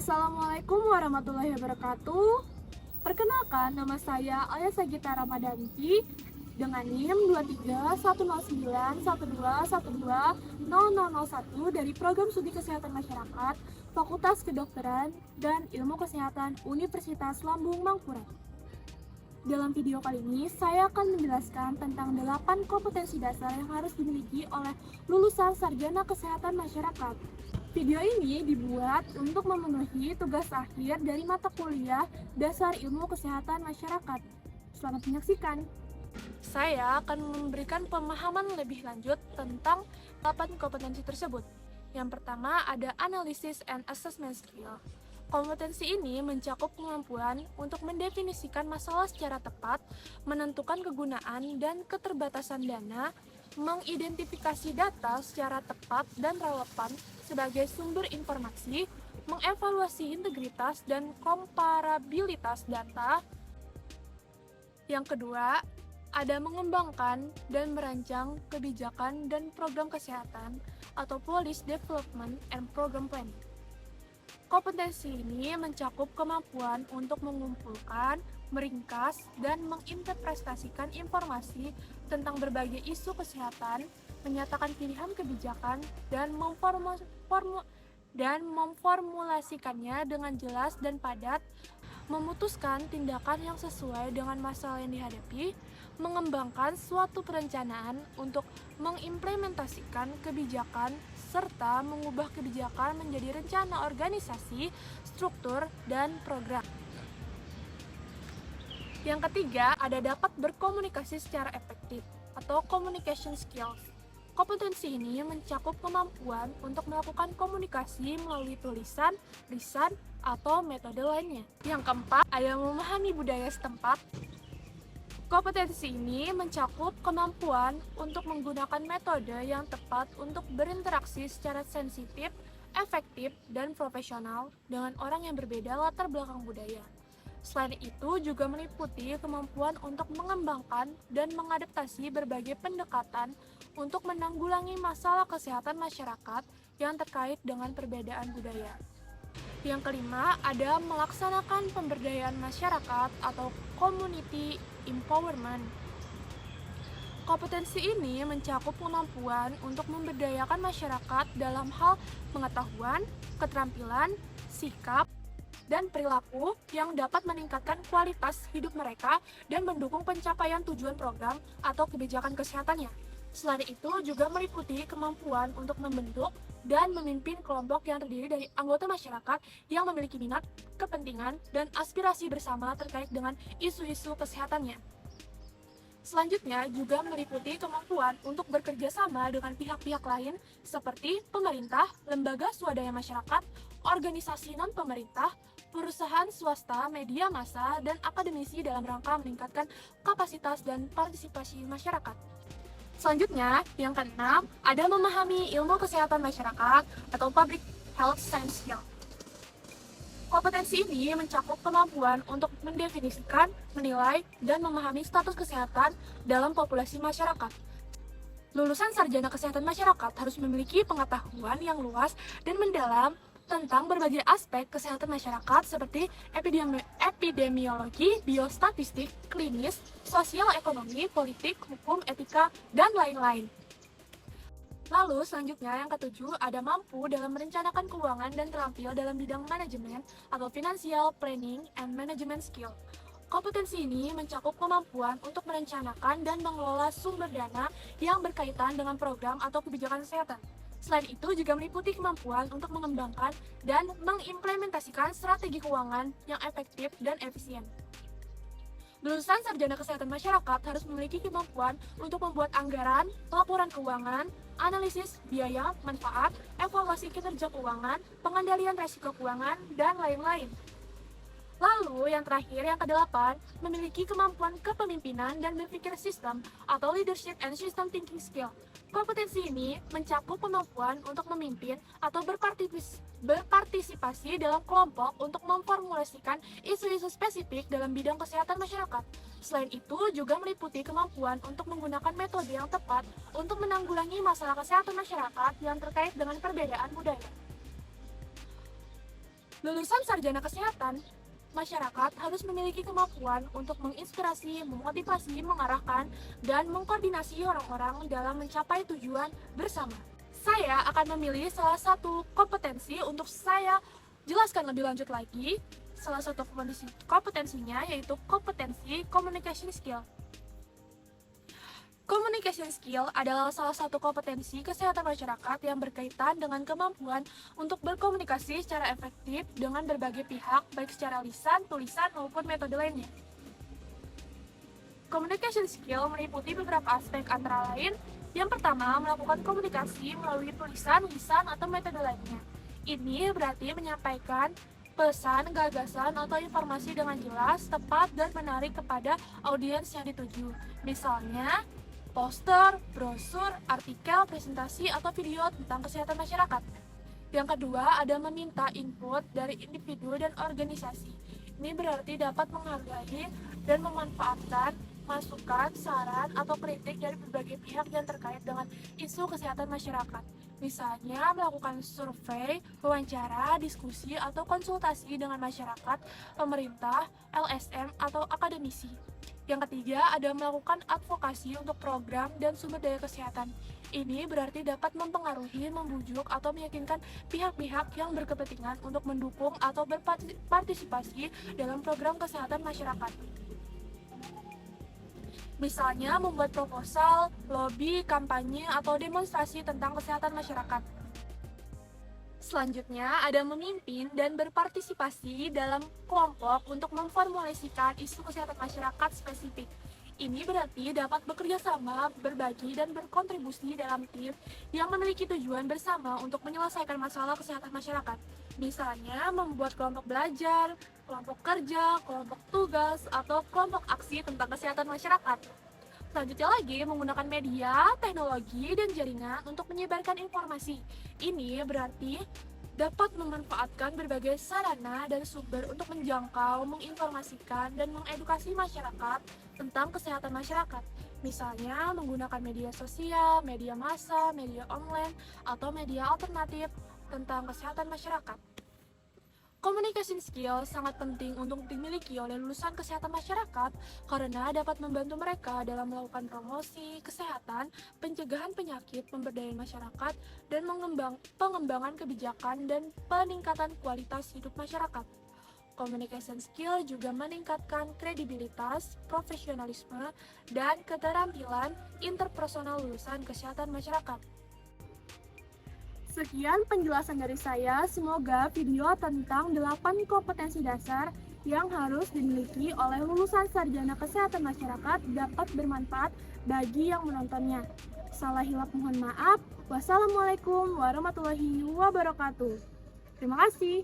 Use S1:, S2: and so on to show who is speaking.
S1: Assalamualaikum warahmatullahi wabarakatuh. Perkenalkan, nama saya Alia Sagita Ramadanti dengan NIM 231091212001 dari Program Studi Kesehatan Masyarakat Fakultas Kedokteran dan Ilmu Kesehatan Universitas Lambung Mangkurat. Dalam video kali ini, saya akan menjelaskan tentang 8 kompetensi dasar yang harus dimiliki oleh lulusan sarjana kesehatan masyarakat. Video ini dibuat untuk memenuhi tugas akhir dari mata kuliah Dasar Ilmu Kesehatan Masyarakat. Selamat menyaksikan. Saya akan memberikan pemahaman lebih lanjut tentang 8 kompetensi tersebut. Yang pertama ada Analysis and Assessment Skill. Kompetensi ini mencakup kemampuan untuk mendefinisikan masalah secara tepat, menentukan kegunaan dan keterbatasan dana, mengidentifikasi data secara tepat dan relevan sebagai sumber informasi, mengevaluasi integritas dan komparabilitas data. Yang kedua, ada mengembangkan dan merancang kebijakan dan program kesehatan atau Policy Development and Program Planning. Kompetensi ini mencakup kemampuan untuk mengumpulkan, meringkas, dan menginterpretasikan informasi tentang berbagai isu kesehatan, menyatakan pilihan kebijakan, dan memformulasikannya dengan jelas dan padat, memutuskan tindakan yang sesuai dengan masalah yang dihadapi, mengembangkan suatu perencanaan untuk mengimplementasikan kebijakan, serta mengubah kebijakan menjadi rencana organisasi, struktur, dan program. Yang ketiga, ada dapat berkomunikasi secara efektif atau communication skills. Kompetensi ini mencakup kemampuan untuk melakukan komunikasi melalui tulisan, lisan, atau metode lainnya. Yang keempat, ada memahami budaya setempat. Kompetensi ini mencakup kemampuan untuk menggunakan metode yang tepat untuk berinteraksi secara sensitif, efektif, dan profesional dengan orang yang berbeda latar belakang budaya. Selain itu juga meliputi kemampuan untuk mengembangkan dan mengadaptasi berbagai pendekatan untuk menanggulangi masalah kesehatan masyarakat yang terkait dengan perbedaan budaya. Yang kelima, ada melaksanakan pemberdayaan masyarakat atau community empowerment. Kompetensi ini mencakup kemampuan untuk memberdayakan masyarakat dalam hal pengetahuan, keterampilan, sikap, dan perilaku yang dapat meningkatkan kualitas hidup mereka dan mendukung pencapaian tujuan program atau kebijakan kesehatannya. Selain itu juga meliputi kemampuan untuk membentuk dan memimpin kelompok yang terdiri dari anggota masyarakat yang memiliki minat, kepentingan, dan aspirasi bersama terkait dengan isu-isu kesehatannya. Selanjutnya juga meliputi kemampuan untuk bekerja sama dengan pihak-pihak lain seperti pemerintah, lembaga swadaya masyarakat, organisasi non-pemerintah, perusahaan swasta, media massa, dan akademisi dalam rangka meningkatkan kapasitas dan partisipasi masyarakat. Selanjutnya, yang keenam, ada memahami ilmu kesehatan masyarakat atau Public Health Science Skill. Kompetensi ini mencakup kemampuan untuk mendefinisikan, menilai, dan memahami status kesehatan dalam populasi masyarakat. Lulusan sarjana kesehatan masyarakat harus memiliki pengetahuan yang luas dan mendalam tentang berbagai aspek kesehatan masyarakat seperti epidemiologi, biostatistik, klinis, sosial ekonomi, politik, hukum, etika, dan lain-lain. Lalu selanjutnya yang ketujuh ada mampu dalam merencanakan keuangan dan terampil dalam bidang manajemen atau financial planning and management skill. Kompetensi ini mencakup kemampuan untuk merencanakan dan mengelola sumber dana yang berkaitan dengan program atau kebijakan kesehatan. Selain itu juga meliputi kemampuan untuk mengembangkan dan mengimplementasikan strategi keuangan yang efektif dan efisien. Lulusan sarjana kesehatan masyarakat harus memiliki kemampuan untuk membuat anggaran, laporan keuangan, analisis biaya, manfaat, evaluasi kinerja keuangan, pengendalian resiko keuangan, dan lain-lain. Lalu yang terakhir, yang kedelapan, memiliki kemampuan kepemimpinan dan berpikir sistem atau leadership and system thinking skill. Kompetensi ini mencakup kemampuan untuk memimpin atau berpartisipasi dalam kelompok untuk memformulasikan isu-isu spesifik dalam bidang kesehatan masyarakat. Selain itu juga meliputi kemampuan untuk menggunakan metode yang tepat untuk menanggulangi masalah kesehatan masyarakat yang terkait dengan perbedaan budaya. Lulusan sarjana kesehatan, masyarakat harus memiliki kemampuan untuk menginspirasi, memotivasi, mengarahkan, dan mengkoordinasi orang-orang dalam mencapai tujuan bersama. Saya akan memilih salah satu kompetensi untuk saya jelaskan lebih lanjut lagi. Salah satu kompetensinya yaitu kompetensi communication skill. Communication skill adalah salah satu kompetensi kesehatan masyarakat yang berkaitan dengan kemampuan untuk berkomunikasi secara efektif dengan berbagai pihak, baik secara lisan, tulisan, maupun metode lainnya. Communication skill meliputi beberapa aspek antara lain. Yang pertama, melakukan komunikasi melalui tulisan, lisan, atau metode lainnya. Ini berarti menyampaikan pesan, gagasan, atau informasi dengan jelas, tepat, dan menarik kepada audiens yang dituju. Misalnya, poster, brosur, artikel, presentasi, atau video tentang kesehatan masyarakat. Yang kedua, ada meminta input dari individu dan organisasi. Ini berarti dapat menghargai dan memanfaatkan masukan, saran, atau kritik dari berbagai pihak yang terkait dengan isu kesehatan masyarakat. Misalnya, melakukan survei, wawancara, diskusi, atau konsultasi dengan masyarakat, pemerintah, LSM, atau akademisi. Yang ketiga, ada melakukan advokasi untuk program dan sumber daya kesehatan. Ini berarti dapat mempengaruhi, membujuk, atau meyakinkan pihak-pihak yang berkepentingan untuk mendukung atau berpartisipasi dalam program kesehatan masyarakat. Misalnya, membuat proposal, lobby, kampanye, atau demonstrasi tentang kesehatan masyarakat. Selanjutnya, ada memimpin dan berpartisipasi dalam kelompok untuk memformulasikan isu kesehatan masyarakat spesifik. Ini berarti dapat bekerja sama, berbagi, dan berkontribusi dalam tim yang memiliki tujuan bersama untuk menyelesaikan masalah kesehatan masyarakat. Misalnya, membuat kelompok belajar, kelompok kerja, kelompok tugas, atau kelompok aksi tentang kesehatan masyarakat. Selanjutnya lagi, menggunakan media, teknologi, dan jaringan untuk menyebarkan informasi. Ini berarti dapat memanfaatkan berbagai sarana dan sumber untuk menjangkau, menginformasikan, dan mengedukasi masyarakat tentang kesehatan masyarakat. Misalnya, menggunakan media sosial, media massa, media online, atau media alternatif tentang kesehatan masyarakat. Communication skill sangat penting untuk dimiliki oleh lulusan kesehatan masyarakat karena dapat membantu mereka dalam melakukan promosi kesehatan, pencegahan penyakit, pemberdayaan masyarakat, dan pengembangan kebijakan dan peningkatan kualitas hidup masyarakat. Communication skill juga meningkatkan kredibilitas, profesionalisme, dan keterampilan interpersonal lulusan kesehatan masyarakat. Sekian penjelasan dari saya, semoga video tentang 8 kompetensi dasar yang harus dimiliki oleh lulusan sarjana kesehatan masyarakat dapat bermanfaat bagi yang menontonnya. Salah hilap mohon maaf. Wassalamualaikum warahmatullahi wabarakatuh. Terima kasih.